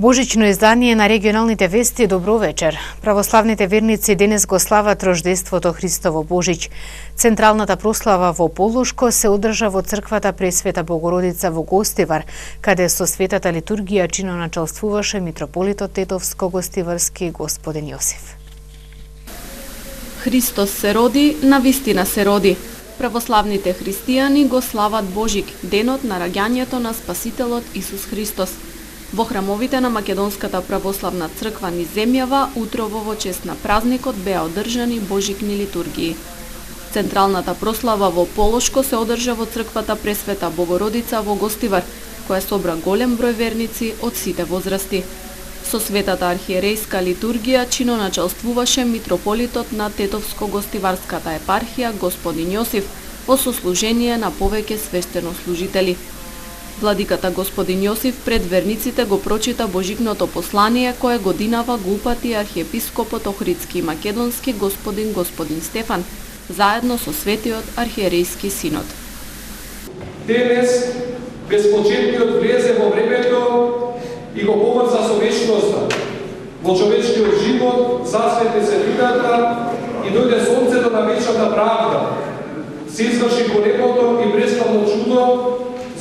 Божично издание на регионалните вести. Добро вечер. Православните верници денес го слават рождеството Христово Божич. Централната прослава во Полошко се одржа во црквата Пресвета Богородица во Гостивар, каде со светата литургија чиноначалствуваше митрополитот Тетовско-Гостиварски господин Јосиф. Христос се роди, навистина се роди. Православните христијани го слават Божик, денот на раѓањето на Спасителот Исус Христос. Во храмовите на Македонската православна црква низ земјава, утрово во чест на празникот беа одржани божикни литургии. Централната прослава во Полошко се одржа во црквата Пресвета Богородица во Гостивар, која собра голем број верници од сите возрасти. Со светата архиерејска литургија чиноначалствуваше митрополитот на Тетовско-Гостиварската епархија господин Јосиф во сослужение на повеќе свештенослужители. Владиката господин Јосиф пред верниците го прочита божикното послание кое годинава го упати архиепископот Охридски и Македонски господин Стефан, заедно со светиот архиерејски синод. Денес безпочетниот влезе во времето и го поврза со вечноста. Во човечкиот живот засветли светлината и дојде сонцето на вечната правда. Се изврши големото и преславно чудо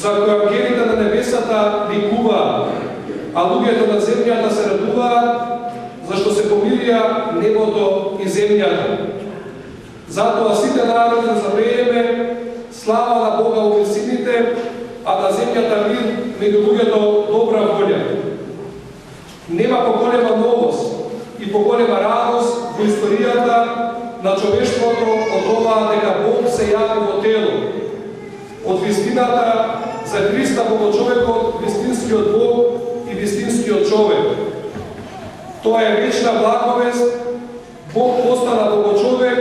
за кој ангелите на небесата викуваат, а луѓето на земјата се радуваат, зашто се помирија небото и земјата. Затоа сите народи да запееме слава на Бога во висините, а на земјата мир меѓу луѓето добра волја. Нема поголема новост и поголема радост во историјата на човештвото од ова дека Бог се јави во тело. Од вистината за Христа Богочовекот, вистинскиот Бог и вистинскиот човек. Тоа е вечна благовест, Бог постана Богочовек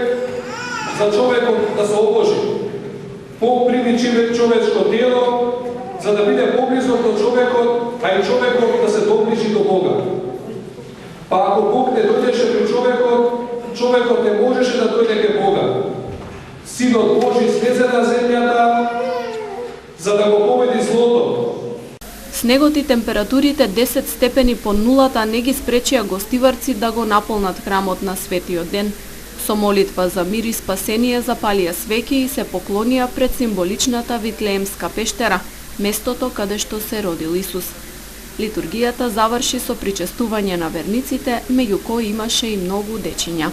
за човекот да се обожи. Бог прими човечко тело, за да биде поблизок до човекот, а и човекот да се доближи до Бога. Па ако Бог не дојдеше при човекот, човекот не можеше да дојде кај Бога. Синот Божи слезе на земјата, за да го победи злото. Снегот и температурите 10 степени по нулата не ги спречија гостиварци да го наполнат храмот на Светиот ден. Со молитва за мир и спасение запалија свеќи и се поклонија пред символичната Витлеемска пештера, местото каде што се родил Исус. Литургијата заврши со причестување на верниците, меѓу кои имаше и многу дечиња.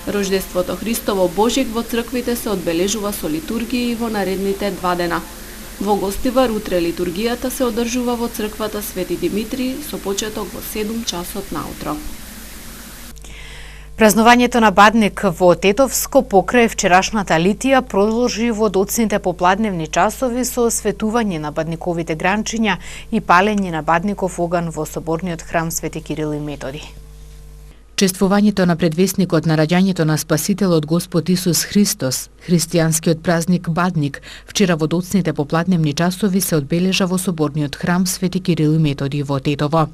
Рождеството Христово Божик во црквите се одбележува со литургии во наредните 2 дена. Во Гостивар утре литургијата се одржува во црквата Свети Димитрий со почеток во 7 часот наутро. Празнувањето на Бадник во Тетовско покрај вчерашната литија продолжи во доцните попладневни часови со осветување на бадниковите гранчиња и палење на бадников оган во соборниот храм Свети Кирил и Методи. Чествувањето на предвесникот на раѓањето на Спасителот Господ Исус Христос, христијанскиот празник Бадник, вчера во доцните попладневни часови се одбележа во соборниот храм Свети Кирил и Методи во Тетово.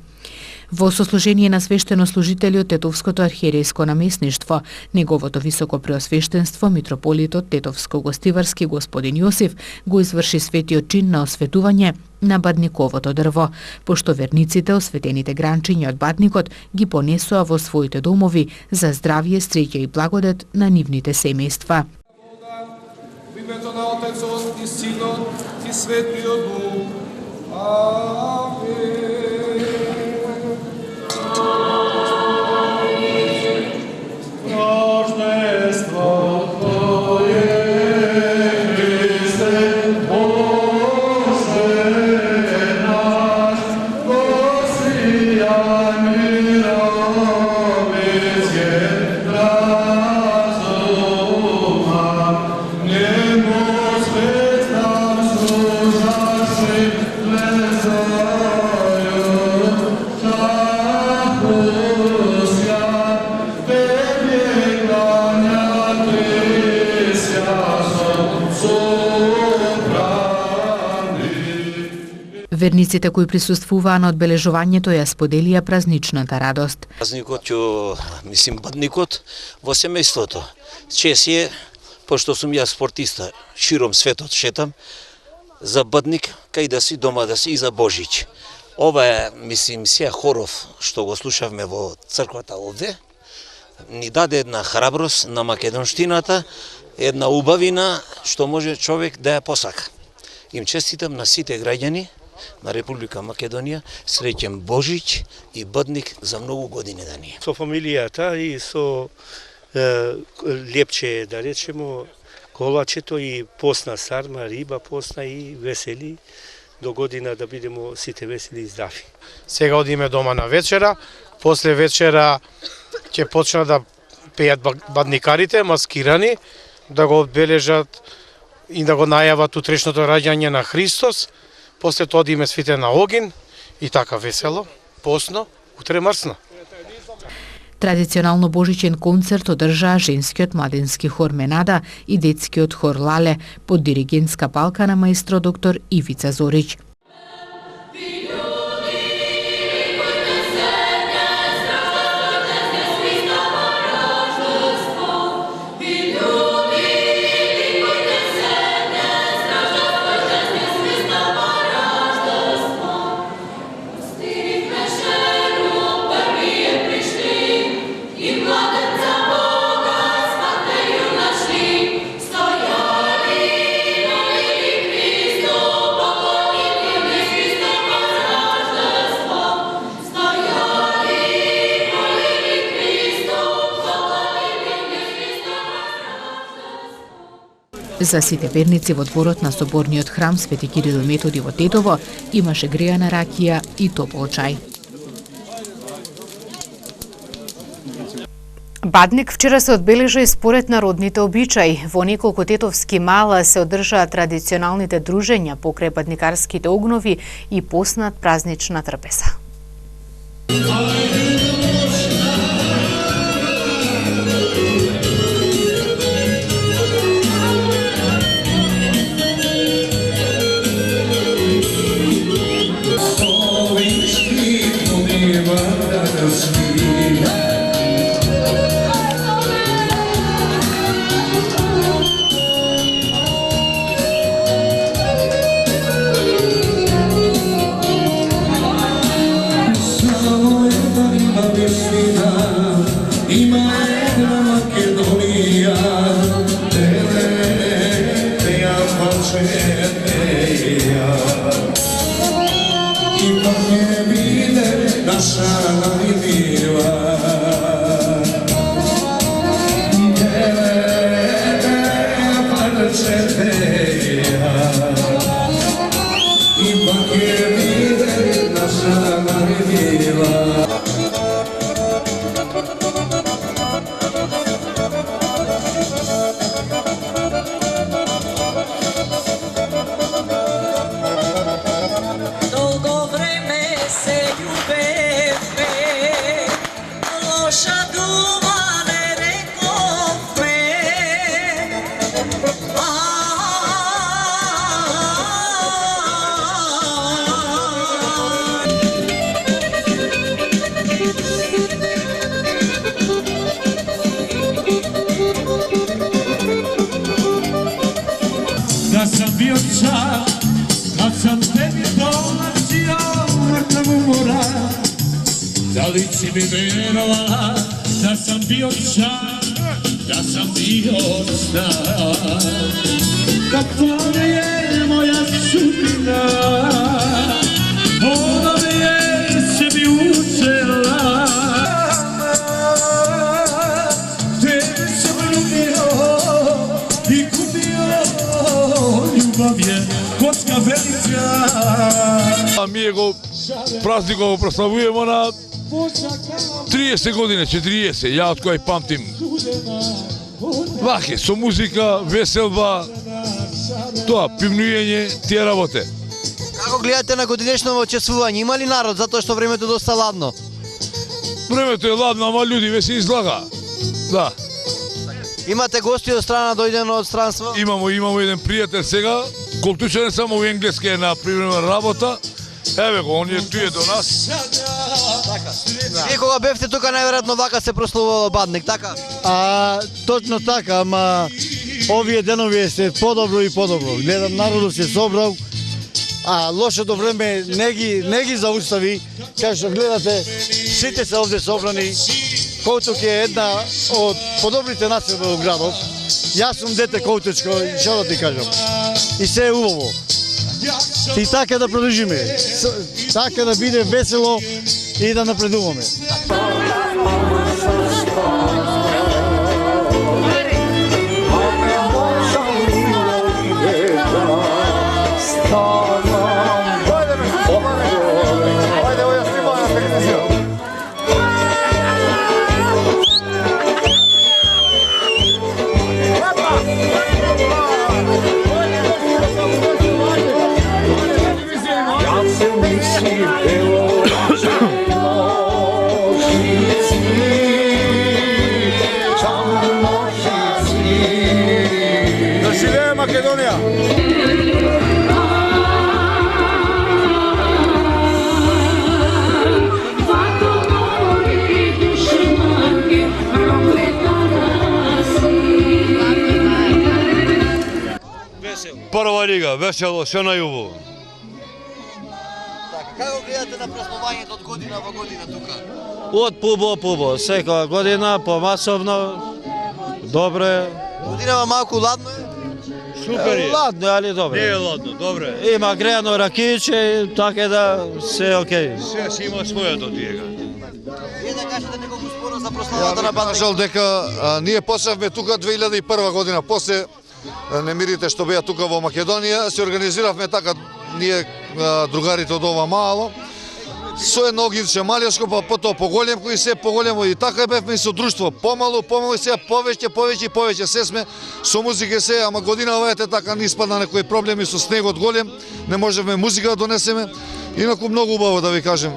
Во сослужение на свештенослужители од Тетовското архиерејско наместништво, неговото високо преосвештенство, митрополитот Тетовско-Гостиварски господин Јосиф го изврши светиот чин на осветување на бадниковото дрво, пошто верниците осветените гранчиња од бадникот ги понесоа во своите домови за здравје, среќа и благодет на нивните семејства. Во името на Отецот и Синот и Светиот Дух. Амин. Let's Верниците кои присуствуваа на одбележувањето ја споделија празничната радост. Празникот ќе, бадникот во семејството. Чест е, пошто сум ја спортиста, широм светот шетам, за бадник, кај да си дома да си и за Божич. Ова е, сеја хоров што го слушавме во црквата овде, ни даде една храброст на македонштината, една убавина што може човек да ја посака. Им честитам на сите граѓани на Република Македонија, среќен Божич и бадник за многу години да ни е. Со фамилијата и со лепче, да речемо, колачето и посна сарма, риба посна и весели, до година да бидеме сите весели и здрави. Сега одиме дома на вечера, после вечера ќе почнат да пеат бадникарите, маскирани, да го одбележат и да го најават утрешното раѓање на Христос. После тоа одиме свите на огин и така весело, посно, утре мрсно. Традиционално божичен концерт одржаа женскиот младенски хор Менада и детскиот хор Лале под диригентска палка на маестро доктор Ивица Зорич. За сите верници во дворот на соборниот храм Свети Кирил и Методи во Тетово имаше греана ракија и топол чај. Бадник вчера се одбележа и според народните обичаи. Во неколку тетовски мала се одржаа традиционалните дружења покрај бадникарските огнови и поснат празнична трпеза. Dali si mi verovala da sam bio čar, da sam bio star. Da to je moja sudbina, ona me je sebi uzela. Tebe sam ljubio i kupio, ljubav je kocka velika. A mi го празникот го прославуваме на 30 години, 40, ја од кој памтим. Ваке, со музика, веселба, тоа, пивнујење, тие работе. Како гледате на годинешно чествување? Има ли народ, затоа што времето доста ладно? Времето е ладно, ама луѓе ве се излага. Да. Имате гости од страна, дојдено од странство? Имамо еден пријател сега, колтучен само во енглески е на привремена работа Еве го, он е туе до нас. Вие кога бевте тука најверојатно вака се прославувало Бадник, така? Точно така, ама овие денови се подобро и подобро. Гледам народот се собрал, а лошото време не ги заустави. Како што гледате, сите се овде собрани. Коуток е една од подобрите населби во градот. Јас сум дете коутечко, што да ти кажам. И се е убаво. И така да продолжиме. Така да биде весело и да напредуваме. Македонија! Прва лига, весело, се најубаво. Како гледате на празнувањето од година во година тука? Од пубо, секоја година помасовно, добре. Годинава малку ладно е? Супер е. Ладно, али добре. Не е ладно, добре. Има греано ракије, така да се окей. Се си има својато тиега. Вие да кажете неколку збора за прославата на Бадник. Кажал дека ние почнавме тука 2001 година, после немирите што беа тука во Македонија, се организиравме така ние другарите од ова мало. Со едно огинче малешко, па потоа поголемко и се поголемо и така бевме со друштво. Помалу и сега повеќе, се сме со музика се, ама година ова ете така не испадна некои проблеми со снегот голем, не можеме музика да донесеме. Инаку многу убаво да ви кажем.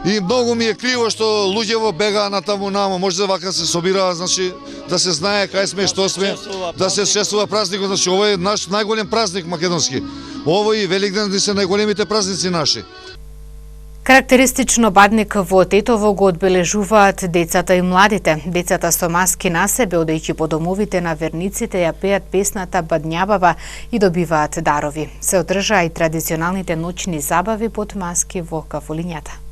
И многу ми е криво што луѓево бегаа натаму намо, може да вака се собираа, значи да се знае кај сме, што сме, да се чествува празникот, значи ова е наш најголем празник македонски. Овој и Великден се најголемите празници наши. Карактеристично Бадник во Тетово го одбележуваат децата и младите. Децата со маски на себе, одејќи по домовите на верниците, ја пеат песната Бадњабава и добиваат дарови. Се одржаа и традиционалните ноќни забави под маски во кафулињата.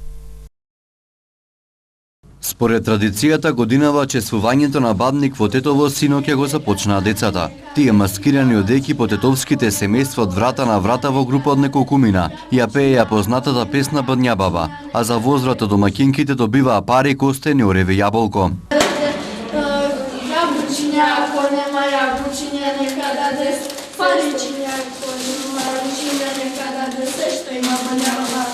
Според традицијата, годинава чествувањето на Бадник во Тетово синоќа го започнаа децата. Тие маскирани одејќи по тетовските семејства од врата на врата во група од неколкумина, ја пееја познатата песна Бадњабава, а за возврат домаќинките добиваа пари, костени, ореви, јаболко. Јабучиња, ако нема јабучиња, нека даде паричиња, ако нема паричиња, нека даде се што има Бадњабава.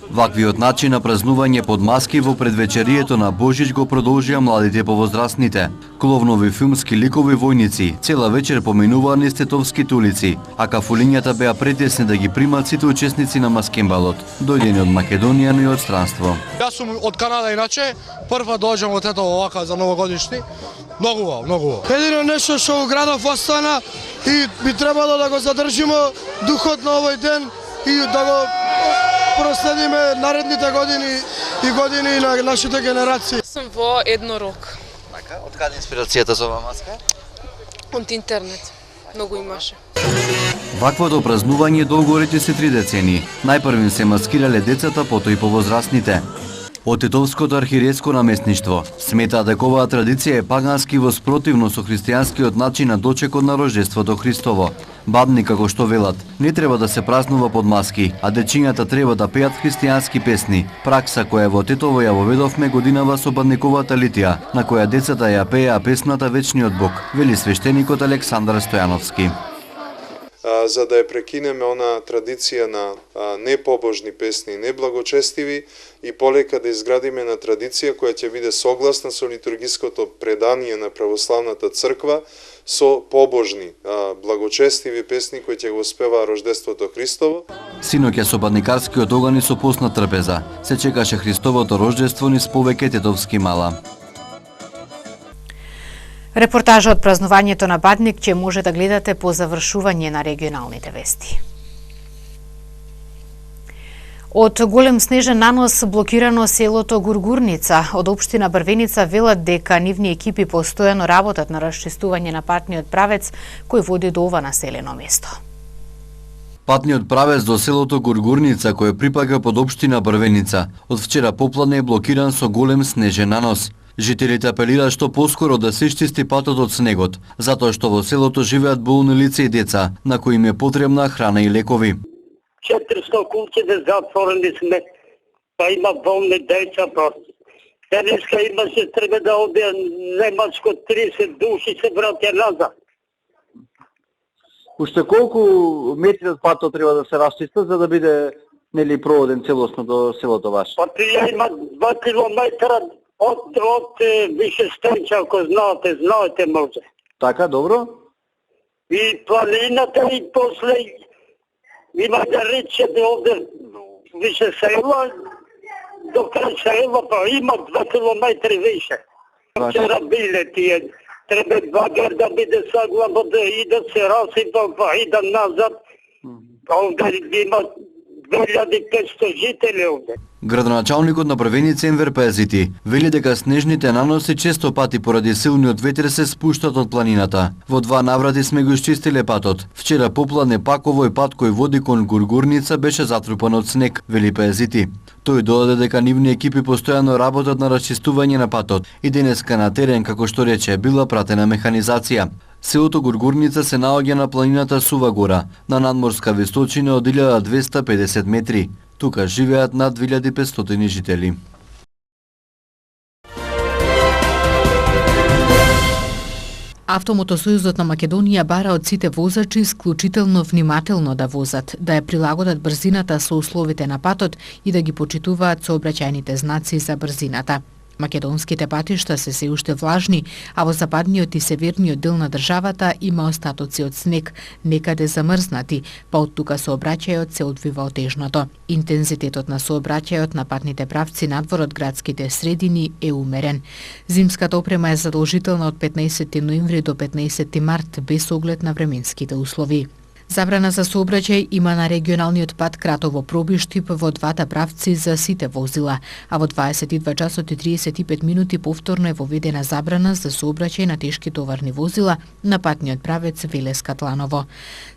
Ваквиот начин на празнување под маски во предвечерието на Божич го продолжија младите повозрастните. Кловнови филмски ликови војници цела вечер поминуваа низ тетовските улици, а кафулињата беа претесни да ги примат сите учесници на маскембалот, дојдени од Македонија, но и од странство. Јас сум од Канада иначе, прва доаѓам од Тетово вака за новогодишни. Многу убаво, многу убаво. Едино нешто што градов остана и би требало да го задржиме духот на овој ден и да го проследиме наредните години и години на нашите генерации. Сум во еднорог. Така, од каде инспирацијата за оваа маска? Од интернет. Многу имаше. Ваквото празнување долго рече се 3 децени. Најпрвим се маскирале децата, потоа и повозрастните. Од тетовското архиерейско наместништво сметаа дека оваа традиција е пагански воспротивно со христијанскиот начин на дочекот на рождеството Христово. Бадник, како што велат, не треба да се празнува под маски, а дечињата треба да пеат христијански песни. Пракса која во Тетово ја воведовме годинава со Бадниковата литија, на која децата ја пееа песната Вечниот Бог, вели свештеникот Александар Стојановски. За да ја прекинеме она традиција на непобожни песни и неблагочестиви и полека да изградиме на традиција која ќе биде согласна со литургиското предание на православната црква, со побожни, благочестиви песни кои ќе го спеваа рождеството Христово. Синоќа со бадникарскиот оган и со постна трпеза се чекаше Христовото рождество низ повеќе тетовски мала. Репортажа од празнувањето на Бадник ќе може да гледате по завршување на регионалните вести. Од голем снежен нанос блокирано селото Гургурница. Од општина Брвеница велат дека нивни екипи постојано работат на расчистување на патниот правец кој води до ова населено место. Патниот правец до селото Гургурница, кој припага под општина Брвеница, од вчера попладне е блокиран со голем снежен нанос. Жителите апелираат што поскоро да се исчисти патот од снегот, затоа што во селото живеат болни лица и деца, на кои им е потребна храна и лекови. 400 куќи да затворени сме, па има болни деца просто. Денеска имаше треба да оде Немачко 30 души се вратја назад. Уште колку метри од патот треба да се расчиста за да биде нели проводен целосно до селото ваше? Па тие има 2 километра од Вишестенча, ако знаете може. Така, добро. И планината и после има да рече да овде више села, до крај села, па има 2 километри више. Вчера биле тие, треба багер да биде саглаво да и да се расипа, па и да назад. Овде има 2500 жители овде. Градоначалникот на Брвеница Енвер Пезити вели дека снежните наноси често пати поради силниот ветер се спуштат од планината. Во 2 наврати сме го исчистиле патот. Вчера попладне пак овој пат кој води кон Гургурница беше затрупан од снег, вели Пезити. Тој додаде дека нивни екипи постојано работат на расчистување на патот и денеска на терен, како што рече, била пратена механизација. Селото Гургурница се наоѓа на планината Сува гора, на надморска височина од 1250 метри. Тука живеат над 2500 жители. Автомотосојузот на Македонија бара од сите возачи исклучително внимателно да возат, да ја прилагодат брзината со условите на патот и да ги почитуваат сообраќајните знаци за брзината. Македонските патишта се уште влажни, а во западниот и северниот дел на државата има остатоци од снег, некаде замрзнати, па од тука сообраќајот се одвива отежното. Интензитетот на сообраќајот на патните правци надвор од градските средини е умерен. Зимската опрема е задолжителна од 15 ноември до 15 март без оглед на временските услови. Забрана за сообраќај има на регионалниот пат Кратово-Пробиштип во 2 правци за сите возила, а во 22 часот и 35 минути повторно е воведена забрана за сообраќај на тешки товарни возила на патниот правец Велес-Катланово.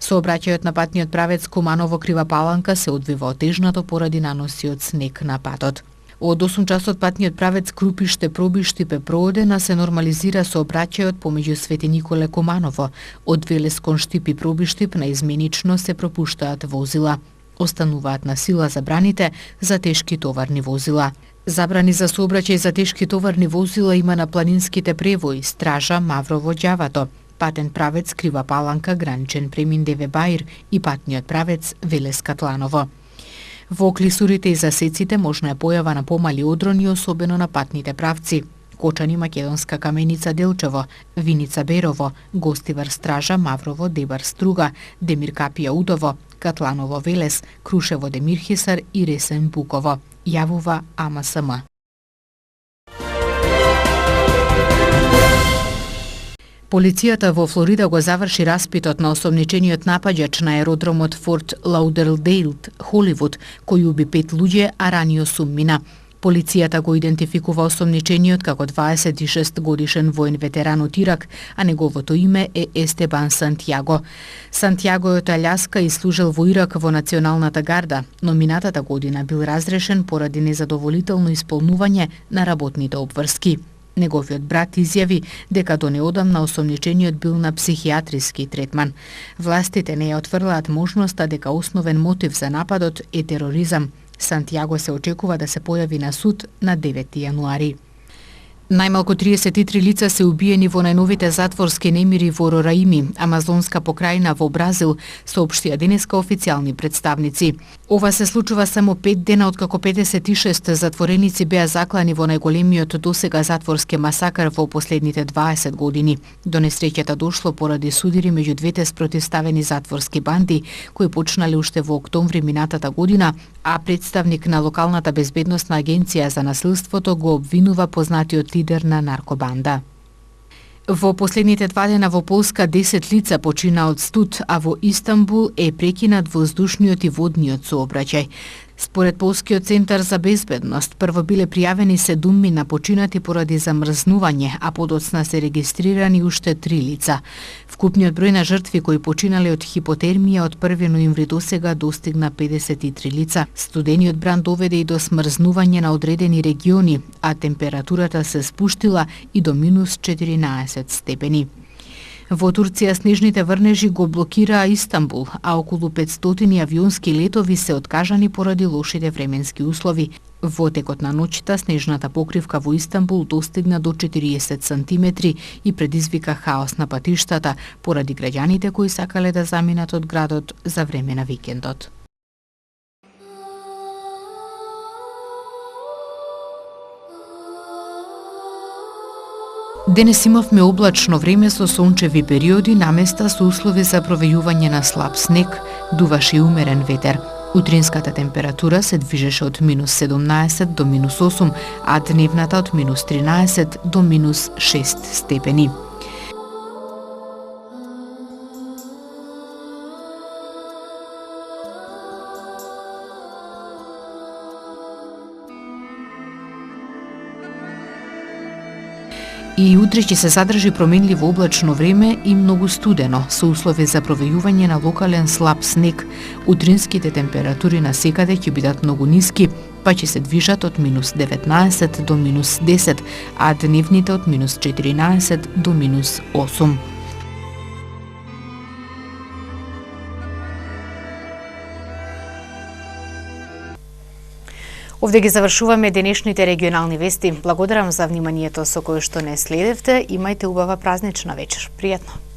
Сообраќајот на патниот правец Куманово-Крива Паланка се одвива отежнато поради наноси од снег на патот. Од 8 часот патниот правец Крупиште-Пробиштип е проводен, а се нормализира сообраќајот помеѓу Свети Николе Куманово. Од Велес кон Штип и Пробиштип наизменично се пропуштаат возила. Остануваат на сила забраните за тешки товарни возила. Забрани за сообраќај за тешки товарни возила има на планинските превои Стража, Маврово, Ѓавато, патен правец Крива Паланка, граничен премин Деве Баир и патниот правец Велес-Катланово. Во клисурите и засеците можна е појава на помали одрони, особено на патните правци. Кочани, Македонска Каменица, Делчево, Виница, Берово, Гостивар, Стража, Маврово, Дебар, Струга, Демир Капија, Удово, Катланово, Велес, Крушево, Демирхисар и Ресен, Буково. Јавува АМСМ. Полицијата во Флорида го заврши распитот на осомничениот напаѓач на аеродромот Форт Лаудердейл, Холивуд, кој уби 5 луѓе, а рани 8 мина. Полицијата го идентификува осомничениот како 26 годишен воен ветеран од Ирак, а неговото име е Естебан Сантјаго. Сантјаго е од Алјаска и служел во Ирак во Националната гарда, но минатата година бил разрешен поради незадоволително исполнување на работните обврски. Неговиот брат изјави дека до неодамна осомничениот бил на психијатриски третман. Властите не ја отврлаат можноста дека основен мотив за нападот е тероризам. Сантјаго се очекува да се појави на суд на 9 јануари. Најмалку 33 лица се убиени во најновите затворски немири во Рораими, амазонска покрајна во Бразил, соопштија денеска официјални представници. Ова се случува само 5 дена откако 56 затвореници беа заклани во најголемиот досега затворски масакар во последните 20 години. До несреќата дошло поради судири меѓу двете спротивставени затворски банди, кои почнале уште во октомври минатата година, а представник на локалната безбедносна агенција за насилството го обвинува познатиот лидер на наркобанда. Во последните 2 дена во Полска 10 лица почина од студ, а во Истанбул е прекинат воздушниот и водниот сообраќај. Според Полскиот центар за безбедност, прво биле пријавени 7 на починати поради замрзнување, а подоцна се регистрирани уште 3 лица. Вкупниот број на жртви кои починале од хипотермија од 1 ноември до сега достигна 53 лица. Студениот бран доведе и до смрзнување на одредени региони, а температурата се спуштила и до минус 14 степени. Во Турција снежните врнежи го блокираа Истанбул, а околу 500 авионски летови се откажани поради лошите временски услови. Во текот на ноќта снежната покривка во Истанбул достигна до 40 сантиметри и предизвика хаос на патиштата поради граѓаните кои сакале да заминат од градот за време на викендот. Денес имавме облачно време со сончеви периоди, наместа со услови за провејување на слаб снег, дуваше и умерен ветер. Утринската температура се движеше од минус 17 до минус 8, а дневната од минус 13 до минус 6 степени. И утре ќе се задржи променливо облачно време и многу студено, со услови за провејување на локален слаб снег. Утринските температури на секаде ќе бидат многу ниски, па ќе се движат од минус 19 до минус 10, а дневните од минус 14 до минус 8. Овде ги завршуваме денешните регионални вести. Благодарам за вниманието со кое што не следевте. Имајте убава празнична вечер. Пријатно.